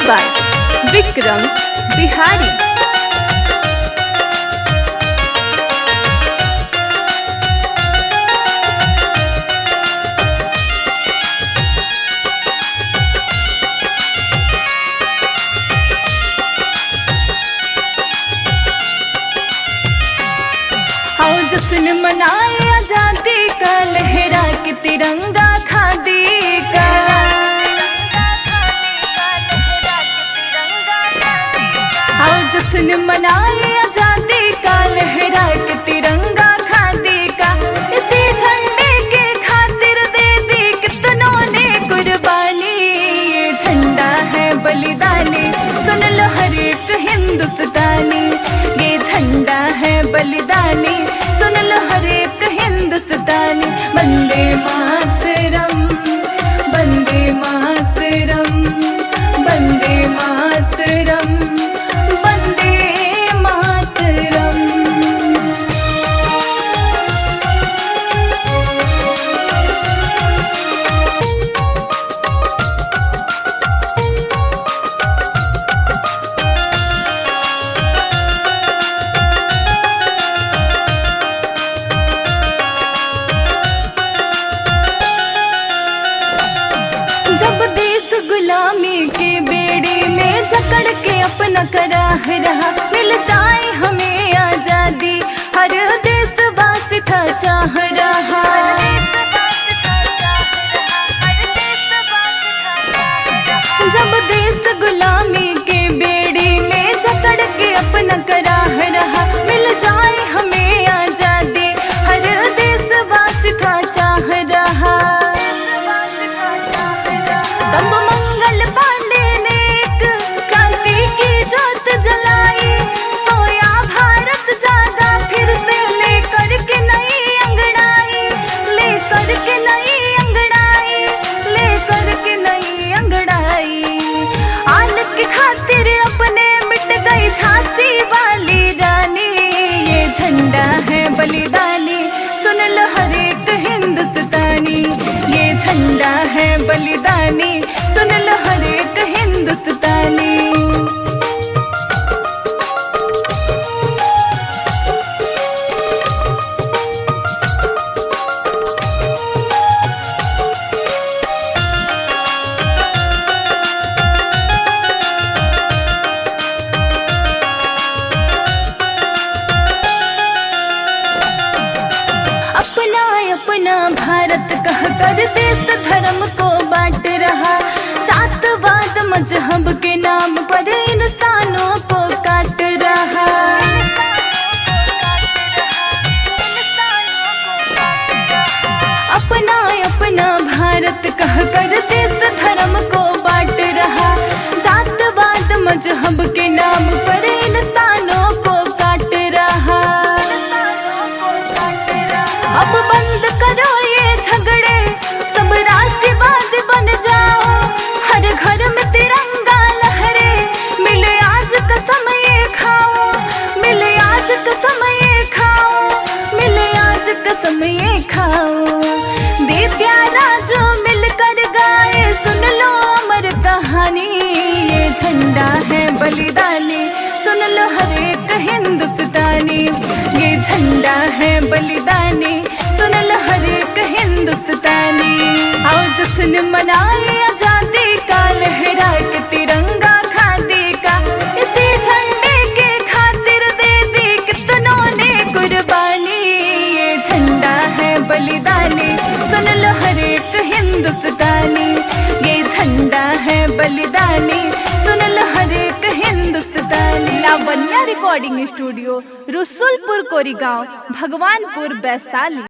by Vikram Bihari। आओ जश्न मनाए आजादी का, लहरा के तिरंगा खादी का। आओ जश्न मनाए आजादी का, लहरा के तिरंगा खादी का। इसी झंडे के खातिर दे दी कितनों ने कुर्बानी। ये झंडा है बलिदानी, सुन लो हर एक हिंदुस्तानी। ये झंडा है बलिदानी, सुन लो हर एक हिंदुस्तानी। वंदे मातरम, वंदे मातरम, वंदे मातरम, वंदे मातरम। जब देश गुलामी के बेड़े में जकड़ के अपना कराह रहा, मिल जाए हमें आजादी हर देशवासी था चाह रहा। जब देश गुलामी के बेड़े में जकड़ के अपना कराह रहा, मिल जाए हमें आजादी हर देशवासी था चाह रहा। तब मंगल पांडे ने एक क्रांति की ज्योत जलाई। सोया भारत जागा फिर से लेकर के नई अंगड़ाई, लेकर के नई अंगड़ाई, लेकर के नई अंगड़ाई। आन की खातिर अपने मिट गई झांसी वाली रानी। ये झंडा है बलिदानी, सुन लो हर एक हिंदुस्तानी। ये झंडा है बलिदानी, सुन लो हर एक हिंदुस्तानी। अपना अपना भारत कह कर देश धर्म को बांट रहा। जातवाद मजहब के नाम पर इंसानों को काट रहा। अपना अपना भारत कह कर देश धर्म को बांट रहा। जातवाद मजहब के नाम पर इंसानों को काट रहा। अब बंद करो ये झगड़े, सब राष्ट्रवाद बन जाओ। हर घर में तिरंगा लहरे, मिले आज कसम ये खाओ। मिले आज कसम ये खाओ, मिले आज कसम ये खाओ। दे प्यारा जो मिलकर गाए, सुन लो अमर कहानी। ये झंडा है बलिदानी, सुन लो हर एक हिंदुस्तानी। ये झंडा है बलिदानी, सुन लो हर एक हिंदुस्तानी। आओ जश्न मनाए आजादी का, लहरा के तिरंगा खादी का। इसी झंडे के खातिर दे दी कितनों ने कुर्बानी। ये झंडा है बलिदानी, सुन लो हर एक हिंदुस्तानी। ये झंडा है बलिदानी, सुन लो हर एक हिंदुस्तानी। Lavanya recording studio, Rasulpur Korigaon, Bhagwanpur, Vaishali.